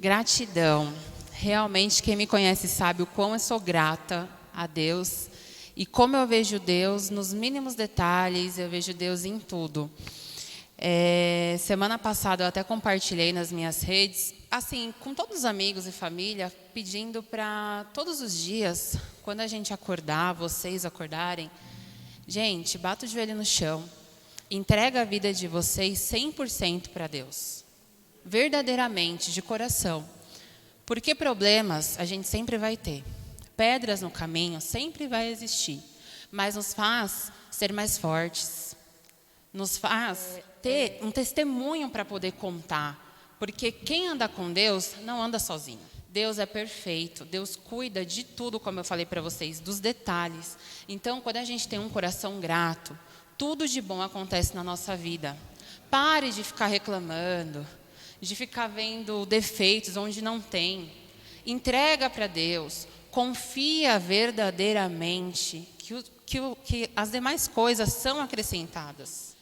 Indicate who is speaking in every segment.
Speaker 1: Gratidão. Realmente, quem me conhece sabe o quão eu sou grata a Deus e como eu vejo Deus nos mínimos detalhes, eu vejo Deus em tudo. Semana passada eu até compartilhei nas minhas redes, assim, com todos os amigos e família, pedindo para todos os dias, quando a gente acordar, vocês acordarem, gente, bata o joelho no chão, entrega a vida de vocês 100% para Deus. Verdadeiramente, de coração. Porque problemas a gente sempre vai ter. Pedras no caminho sempre vai existir. Mas nos faz ser mais fortes. Nos faz ter um testemunho para poder contar. Porque quem anda com Deus não anda sozinho. Deus é perfeito. Deus cuida de tudo, como eu falei para vocês, dos detalhes. Então, quando a gente tem um coração grato, tudo de bom acontece na nossa vida. Pare de ficar reclamando, de ficar vendo defeitos onde não tem. Entrega para Deus, confia verdadeiramente que as demais coisas são acrescentadas.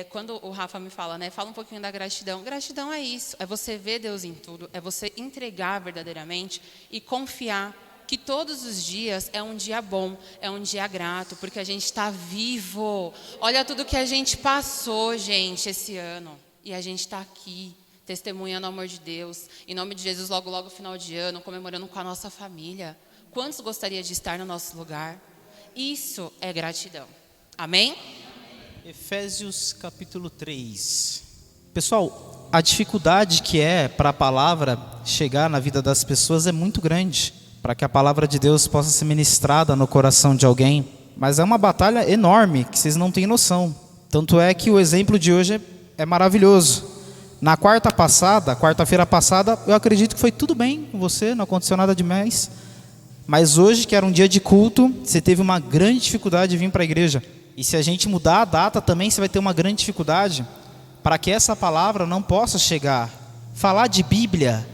Speaker 1: Quando o Rafa me fala, fala um pouquinho da gratidão. Gratidão é isso, é você ver Deus em tudo, é você entregar verdadeiramente e confiar que todos os dias é um dia bom, é um dia grato, porque a gente está vivo. Olha tudo que a gente passou, gente, esse ano, e a gente está aqui, testemunhando o amor de Deus, em nome de Jesus, logo, logo, final de ano, comemorando com a nossa família. Quantos gostaria de estar no nosso lugar? Isso é gratidão. Amém?
Speaker 2: Efésios capítulo 3. Pessoal, a dificuldade que é para a palavra chegar na vida das pessoas é muito grande, para que a palavra de Deus possa ser ministrada no coração de alguém. Mas é uma batalha enorme, que vocês não têm noção. Tanto é que o exemplo de hoje é maravilhoso. Na quarta-feira passada, eu acredito que foi tudo bem com você, não aconteceu nada demais. Mas hoje, que era um dia de culto, você teve uma grande dificuldade de vir para a igreja. E se a gente mudar a data também, você vai ter uma grande dificuldade para que essa palavra não possa chegar. Falar de Bíblia,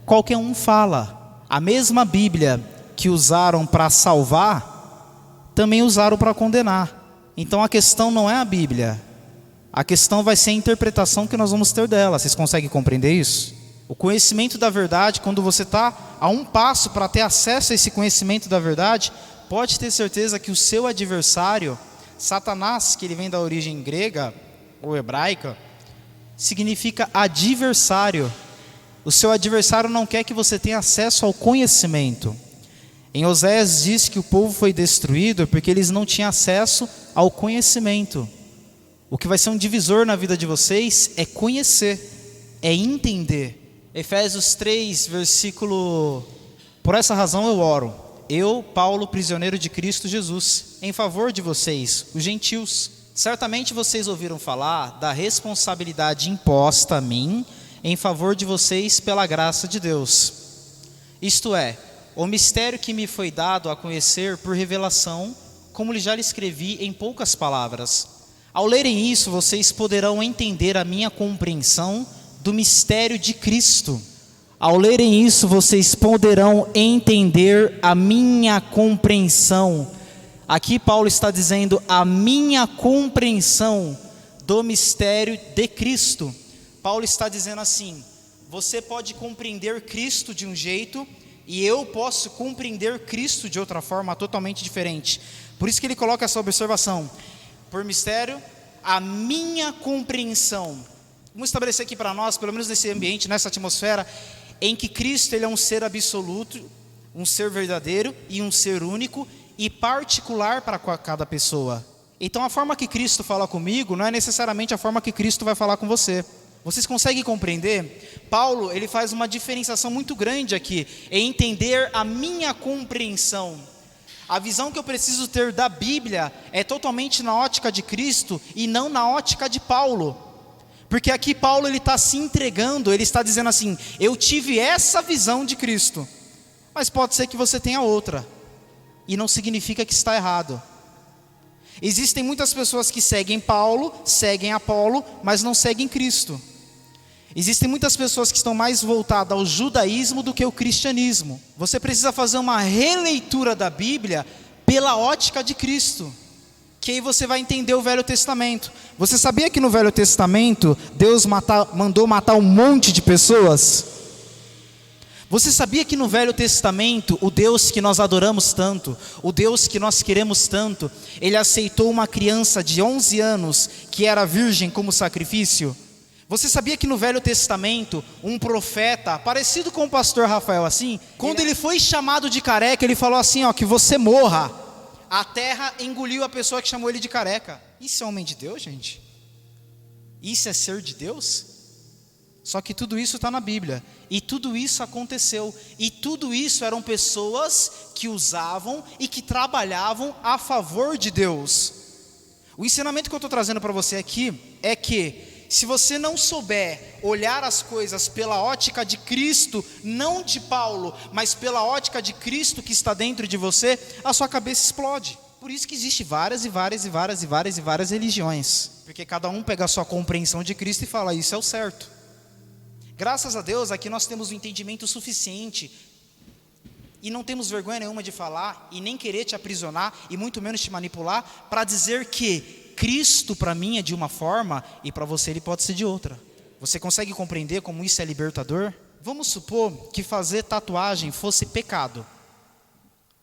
Speaker 2: qualquer um fala. A mesma Bíblia que usaram para salvar, também usaram para condenar. Então a questão não é a Bíblia. A questão vai ser a interpretação que nós vamos ter dela. Vocês conseguem compreender isso? O conhecimento da verdade, quando você está a um passo para ter acesso a esse conhecimento da verdade, pode ter certeza que o seu adversário, Satanás, que ele vem da origem grega ou hebraica, significa adversário. O seu adversário não quer que você tenha acesso ao conhecimento. Em Oséias diz que o povo foi destruído porque eles não tinham acesso ao conhecimento. O que vai ser um divisor na vida de vocês é conhecer, é entender. Efésios 3, versículo... Por essa razão eu oro, eu, Paulo, prisioneiro de Cristo Jesus, em favor de vocês, os gentios. Certamente vocês ouviram falar da responsabilidade imposta a mim, em favor de vocês pela graça de Deus. Isto é, o mistério que me foi dado a conhecer por revelação, como já lhe escrevi em poucas palavras. Ao lerem isso, vocês poderão entender a minha compreensão do mistério de Cristo. Ao lerem isso, vocês poderão entender a minha compreensão. Aqui Paulo está dizendo a minha compreensão do mistério de Cristo. Paulo está dizendo assim: você pode compreender Cristo de um jeito e eu posso compreender Cristo de outra forma totalmente diferente. Por isso que ele coloca essa observação. Por mistério, a minha compreensão. Vamos estabelecer aqui para nós, pelo menos nesse ambiente, nessa atmosfera, em que Cristo ele é um ser absoluto, um ser verdadeiro e um ser único e particular para cada pessoa. Então a forma que Cristo fala comigo não é necessariamente a forma que Cristo vai falar com você. Vocês conseguem compreender? Paulo ele faz uma diferenciação muito grande aqui, em entender a minha compreensão. A visão que eu preciso ter da Bíblia é totalmente na ótica de Cristo e não na ótica de Paulo. Porque aqui Paulo ele está se entregando, ele está dizendo assim: eu tive essa visão de Cristo, mas pode ser que você tenha outra, e não significa que está errado. Existem muitas pessoas que seguem Paulo, seguem Apolo, mas não seguem Cristo. Existem muitas pessoas que estão mais voltadas ao judaísmo do que ao cristianismo. Você precisa fazer uma releitura da Bíblia pela ótica de Cristo, que aí você vai entender o Velho Testamento. Você sabia que no Velho Testamento Deus mandou matar um monte de pessoas? Você sabia que no Velho Testamento, o Deus que nós adoramos tanto, o Deus que nós queremos tanto, Ele aceitou uma criança de 11 anos, que era virgem, como sacrifício? Você sabia que no Velho Testamento, um profeta, parecido com o pastor Rafael assim, quando ele foi chamado de careca, ele falou assim, ó, que você morra. A terra engoliu a pessoa que chamou ele de careca. Isso é homem de Deus, gente? Isso é ser de Deus? Só que tudo isso está na Bíblia, e tudo isso aconteceu, e tudo isso eram pessoas que usavam e que trabalhavam a favor de Deus. O ensinamento que eu estou trazendo para você aqui é que, se você não souber olhar as coisas pela ótica de Cristo, não de Paulo, mas pela ótica de Cristo que está dentro de você, a sua cabeça explode. Por isso que existe várias religiões, porque cada um pega a sua compreensão de Cristo e fala, isso é o certo. Graças a Deus, aqui nós temos um entendimento suficiente, e não temos vergonha nenhuma de falar, e nem querer te aprisionar, e muito menos te manipular, para dizer que Cristo para mim é de uma forma, e para você ele pode ser de outra. Você consegue compreender como isso é libertador? Vamos supor que fazer tatuagem fosse pecado.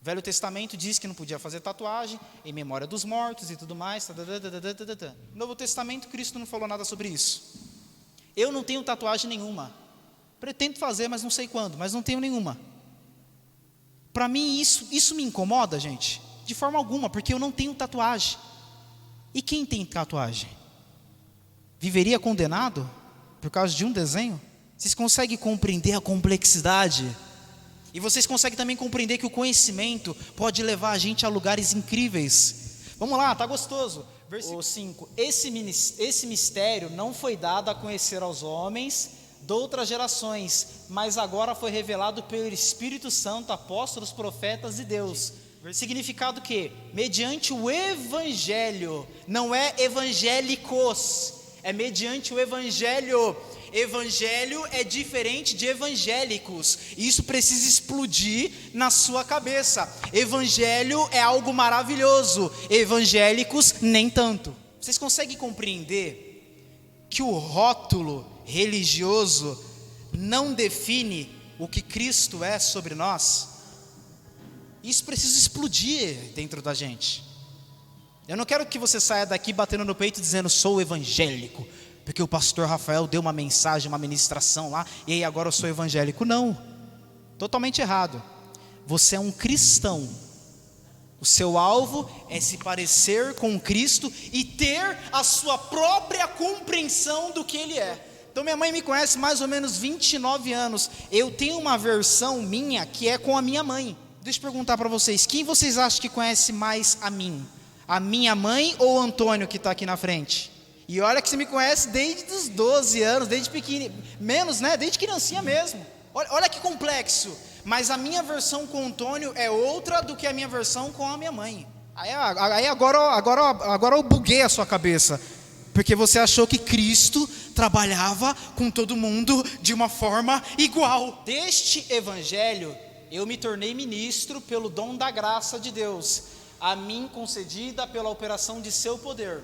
Speaker 2: O Velho Testamento diz que não podia fazer tatuagem, em memória dos mortos e tudo mais. No Novo Testamento, Cristo não falou nada sobre isso. Eu não tenho tatuagem nenhuma. Pretendo fazer, mas não sei quando, mas não tenho nenhuma. Para mim isso me incomoda, gente, de forma alguma, porque eu não tenho tatuagem. E quem tem tatuagem? Viveria condenado por causa de um desenho? Vocês conseguem compreender a complexidade? E vocês conseguem também compreender que o conhecimento pode levar a gente a lugares incríveis. Vamos lá, tá gostoso. Versículo 5. Esse mistério não foi dado a conhecer aos homens de outras gerações, mas agora foi revelado pelo Espírito Santo, apóstolos, profetas e Deus. Significado que, mediante o Evangelho, não é evangélicos, é mediante o Evangelho. Evangelho é diferente de evangélicos, e isso precisa explodir na sua cabeça. Evangelho é algo maravilhoso, evangélicos nem tanto. Vocês conseguem compreender que o rótulo religioso não define o que Cristo é sobre nós? Isso precisa explodir dentro da gente. Eu não quero que você saia daqui batendo no peito dizendo, sou evangélico, porque o pastor Rafael deu uma mensagem, uma ministração lá, e aí agora eu sou evangélico. Não, totalmente errado. Você é um cristão. O seu alvo é se parecer com Cristo e ter a sua própria compreensão do que Ele é. Então minha mãe me conhece mais ou menos 29 anos. Eu tenho uma versão minha que é com a minha mãe. Deixa eu perguntar para vocês, quem vocês acham que conhece mais a mim? A minha mãe ou o Antônio que está aqui na frente? E olha que você me conhece desde os 12 anos, desde pequeno, menos, né? Desde criancinha mesmo. Olha que complexo. Mas a minha versão com o Antônio é outra do que a minha versão com a minha mãe. Aí agora eu buguei a sua cabeça. Porque você achou que Cristo trabalhava com todo mundo de uma forma igual. Deste evangelho, eu me tornei ministro pelo dom da graça de Deus, a mim concedida pela operação de seu poder.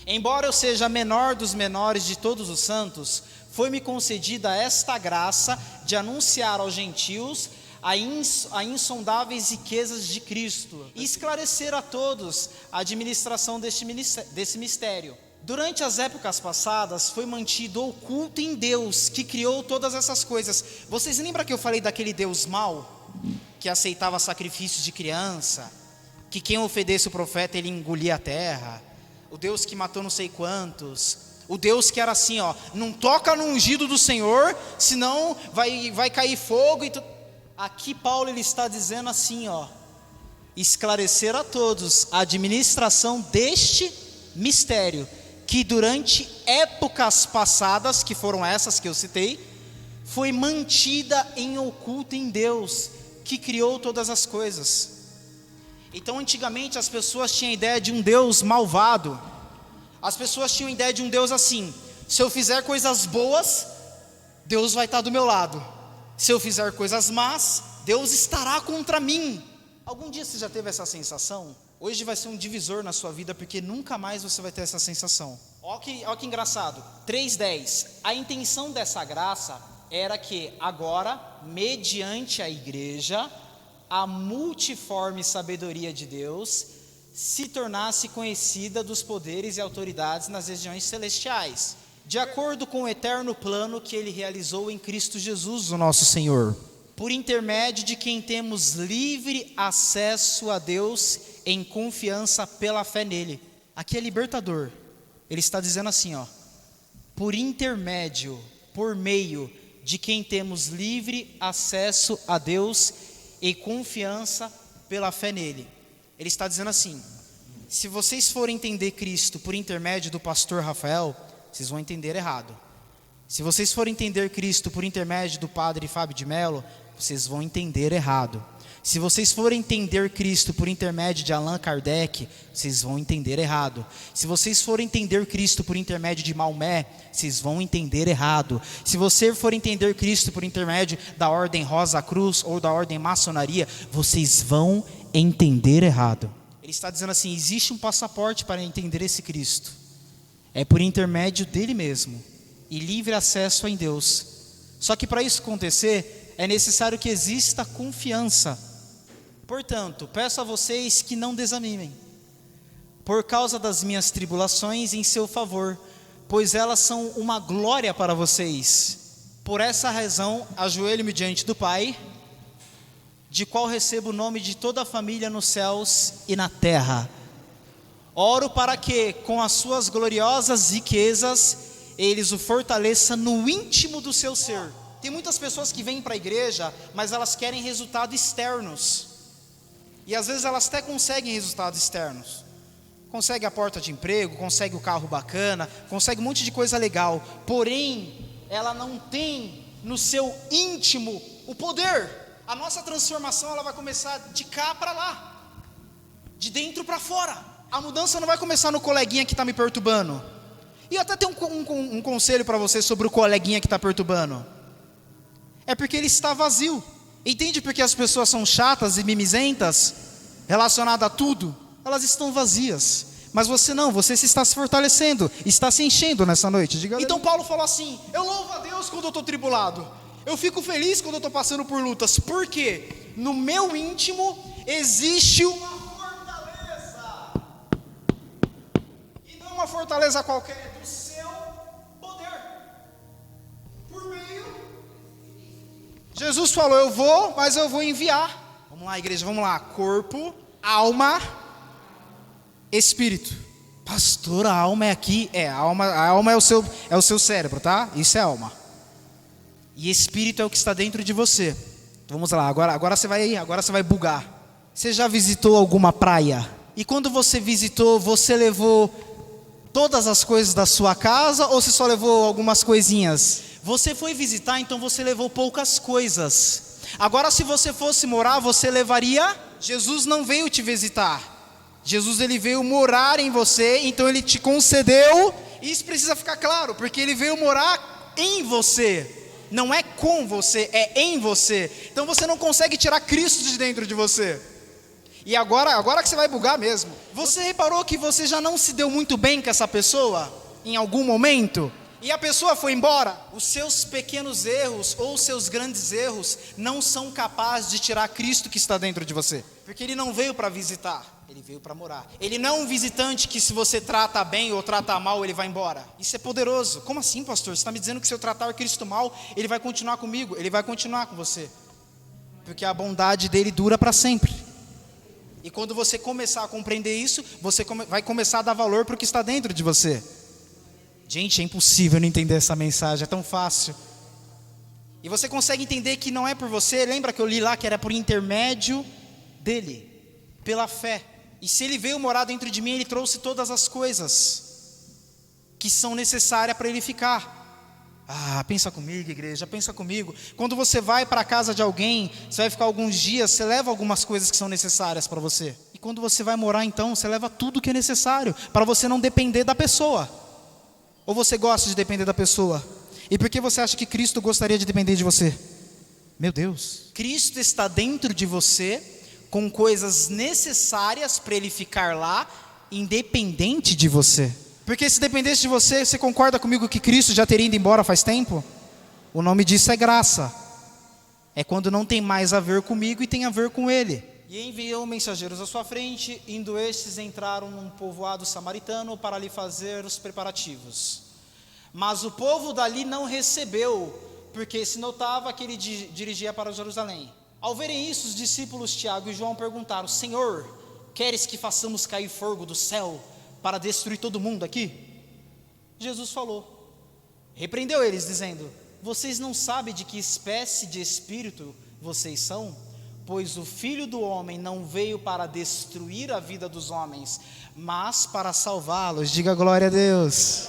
Speaker 2: Embora eu seja menor dos menores de todos os santos, foi-me concedida esta graça de anunciar aos gentios a insondáveis riquezas de Cristo e esclarecer a todos a administração desse mistério. Durante as épocas passadas foi mantido oculto em Deus, que criou todas essas coisas. Vocês lembram que eu falei daquele Deus mau, que aceitava sacrifícios de criança, que quem ofendesse o profeta ele engolia a terra, o Deus que matou não sei quantos, o Deus que era assim, ó, não toca no ungido do Senhor, senão vai cair fogo e Aqui Paulo ele está dizendo assim, ó, esclarecer a todos a administração deste mistério, que durante épocas passadas, que foram essas que eu citei, foi mantida em oculto em Deus, que criou todas as coisas. Então antigamente as pessoas tinham a ideia de um Deus malvado, as pessoas tinham a ideia de um Deus assim, se eu fizer coisas boas, Deus vai estar do meu lado, se eu fizer coisas más, Deus estará contra mim. Algum dia você já teve essa sensação? Hoje vai ser um divisor na sua vida, porque nunca mais você vai ter essa sensação. Olha que engraçado, 3:10, a intenção dessa graça era que agora, mediante a igreja, a multiforme sabedoria de Deus se tornasse conhecida dos poderes e autoridades nas regiões celestiais, de acordo com o eterno plano que ele realizou em Cristo Jesus, o nosso Senhor, por intermédio de quem temos livre acesso a Deus em confiança pela fé nele. Aqui é libertador. Ele está dizendo assim, por intermédio, por meio de quem temos livre acesso a Deus e confiança pela fé nele. Ele está dizendo assim: se vocês forem entender Cristo por intermédio do pastor Rafael, vocês vão entender errado. Se vocês forem entender Cristo por intermédio do padre Fábio de Mello, vocês vão entender errado. Se vocês forem entender Cristo por intermédio de Allan Kardec, vocês vão entender errado. Se vocês forem entender Cristo por intermédio de Maomé, vocês vão entender errado. Se você for entender Cristo por intermédio da Ordem Rosa Cruz ou da Ordem Maçonaria, vocês vão entender errado. Ele está dizendo assim: existe um passaporte para entender esse Cristo. É por intermédio dele mesmo e livre acesso em Deus. Só que para isso acontecer, é necessário que exista confiança. Portanto, peço a vocês que não desanimem, por causa das minhas tribulações em seu favor, pois elas são uma glória para vocês. Por essa razão, ajoelho-me diante do Pai, de qual recebo o nome de toda a família nos céus e na terra. Oro para que, com as suas gloriosas riquezas, eles o fortaleçam no íntimo do seu ser. Tem muitas pessoas que vêm para a igreja, mas elas querem resultados externos. E às vezes elas até conseguem resultados externos. Consegue a porta de emprego, consegue o carro bacana, consegue um monte de coisa legal. Porém, ela não tem no seu íntimo o poder. A nossa transformação, ela vai começar de cá para lá, de dentro para fora. A mudança não vai começar no coleguinha que está me perturbando. E eu até tenho um conselho para você sobre o coleguinha que está perturbando. É porque ele está vazio. Entende porque as pessoas são chatas e mimizentas, relacionadas a tudo? Elas estão vazias. Mas você não, você se está se fortalecendo, está se enchendo nessa noite. Diga. Então Paulo falou assim: eu louvo a Deus quando eu estou tribulado, eu fico feliz quando eu estou passando por lutas, porque no meu íntimo existe uma fortaleza, e não uma fortaleza qualquer, é do seu poder, por meio. Jesus falou: eu vou, mas eu vou enviar. Vamos lá, igreja, vamos lá. Corpo, alma, espírito. Pastor, a alma é aqui. A alma é o seu cérebro, tá? Isso é alma. E espírito é o que está dentro de você. Vamos lá, agora você vai bugar. Você já visitou alguma praia? E quando você visitou, você levou todas as coisas da sua casa ou você só levou algumas coisinhas? Você foi visitar, então você levou poucas coisas. Agora, se você fosse morar, você levaria. Jesus não veio te visitar. Jesus, ele veio morar em você, então ele te concedeu. Isso precisa ficar claro, porque ele veio morar em você. Não é com você, é em você. Então você não consegue tirar Cristo de dentro de você. E agora que você vai bugar mesmo. Você reparou que você já não se deu muito bem com essa pessoa em algum momento? E a pessoa foi embora? Os seus pequenos erros ou os seus grandes erros não são capazes de tirar Cristo que está dentro de você. Porque ele não veio para visitar, ele veio para morar. Ele não é um visitante que, se você trata bem ou trata mal, ele vai embora. Isso é poderoso. Como assim, pastor? Você está me dizendo que se eu tratar Cristo mal, ele vai continuar comigo? Ele vai continuar com você. Porque a bondade dele dura para sempre. E quando você começar a compreender isso, você vai começar a dar valor para o que está dentro de você. Gente, é impossível não entender essa mensagem, é tão fácil. E você consegue entender que não é por você. Lembra que eu li lá que era por intermédio dele, pela fé. E se ele veio morar dentro de mim, ele trouxe todas as coisas que são necessárias para ele ficar. Pensa comigo, igreja, pensa comigo. Quando você vai para a casa de alguém, você vai ficar alguns dias, você leva algumas coisas que são necessárias para você. E quando você vai morar, então, você leva tudo que é necessário, para você não depender da pessoa. Ou você gosta de depender da pessoa? E por que você acha que Cristo gostaria de depender de você? Meu Deus. Cristo está dentro de você com coisas necessárias para ele ficar lá, independente de você. Porque se dependesse de você, você concorda comigo que Cristo já teria ido embora faz tempo? O nome disso é graça. É quando não tem mais a ver comigo e tem a ver com ele. E enviou mensageiros à sua frente, indo estes entraram num povoado samaritano para lhe fazer os preparativos. Mas o povo dali não recebeu, porque se notava que ele dirigia para Jerusalém. Ao verem isso, os discípulos Tiago e João perguntaram: Senhor, queres que façamos cair fogo do céu para destruir todo mundo aqui? Jesus falou, repreendeu eles dizendo: vocês não sabem de que espécie de espírito vocês são? Pois o Filho do Homem não veio para destruir a vida dos homens, mas para salvá-los. Diga glória a Deus.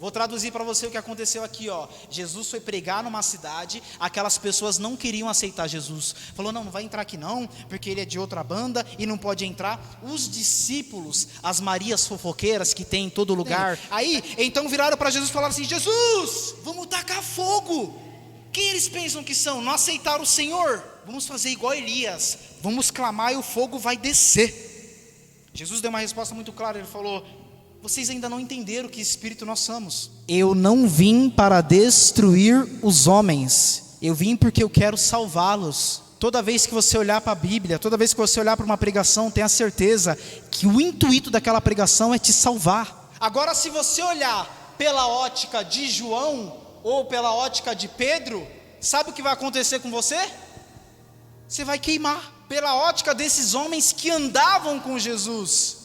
Speaker 2: Vou traduzir para você o que aconteceu aqui, ó. Jesus foi pregar numa cidade, aquelas pessoas não queriam aceitar Jesus. Falou, não vai entrar aqui não, porque ele é de outra banda e não pode entrar. Os discípulos, as Marias fofoqueiras que tem em todo lugar. Aí, então viraram para Jesus e falaram assim: Jesus, vamos tacar fogo. Quem eles pensam que são? Não aceitaram o Senhor? Vamos fazer igual Elias, vamos clamar e o fogo vai descer. Jesus deu uma resposta muito clara, ele falou: vocês ainda não entenderam que espírito nós somos. Eu não vim para destruir os homens, eu vim porque eu quero salvá-los. Toda vez que você olhar para a Bíblia, toda vez que você olhar para uma pregação, tenha certeza que o intuito daquela pregação é te salvar. Agora, se você olhar pela ótica de João ou pela ótica de Pedro, sabe o que vai acontecer com você? Você vai queimar. Pela ótica desses homens que andavam com Jesus,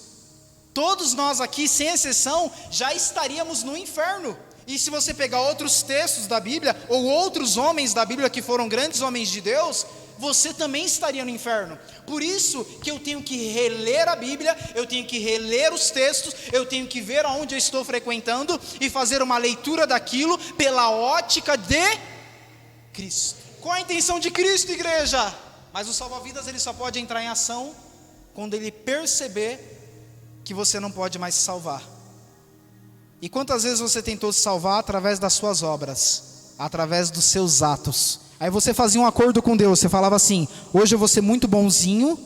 Speaker 2: todos nós aqui, sem exceção, já estaríamos no inferno. E se você pegar outros textos da Bíblia, ou outros homens da Bíblia que foram grandes homens de Deus, você também estaria no inferno. Por isso que eu tenho que reler a Bíblia, eu tenho que reler os textos, eu tenho que ver aonde eu estou frequentando e fazer uma leitura daquilo pela ótica de Cristo. Qual a intenção de Cristo, igreja? Mas o salva-vidas ele só pode entrar em ação quando ele perceber que você não pode mais se salvar. E quantas vezes você tentou se salvar através das suas obras, através dos seus atos? Aí você fazia um acordo com Deus, você falava assim: hoje eu vou ser muito bonzinho,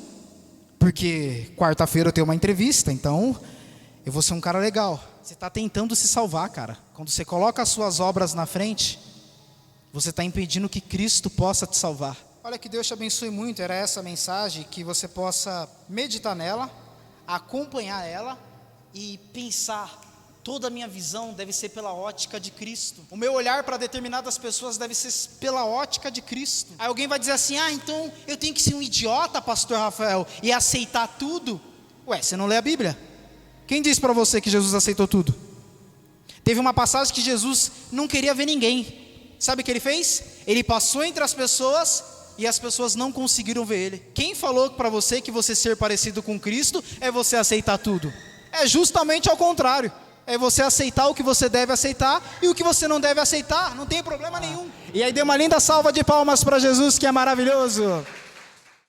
Speaker 2: porque quarta-feira eu tenho uma entrevista, então eu vou ser um cara legal. Você está tentando se salvar, cara. Quando você coloca as suas obras na frente, você está impedindo que Cristo possa te salvar. Olha, que Deus te abençoe muito. Era essa mensagem, que você possa meditar nela, acompanhar ela e pensar: toda a minha visão deve ser pela ótica de Cristo. O meu olhar para determinadas pessoas deve ser pela ótica de Cristo. Aí alguém vai dizer assim: ah, então eu tenho que ser um idiota, pastor Rafael, e aceitar tudo? Ué, você não lê a Bíblia? Quem disse para você que Jesus aceitou tudo? Teve uma passagem que Jesus não queria ver ninguém. Sabe o que ele fez? Ele passou entre as pessoas e as pessoas não conseguiram ver ele. Quem falou para você que você ser parecido com Cristo é você aceitar tudo? É justamente ao contrário. É você aceitar o que você deve aceitar e o que você não deve aceitar, não tem problema nenhum. E aí dê uma linda salva de palmas para Jesus, que é maravilhoso.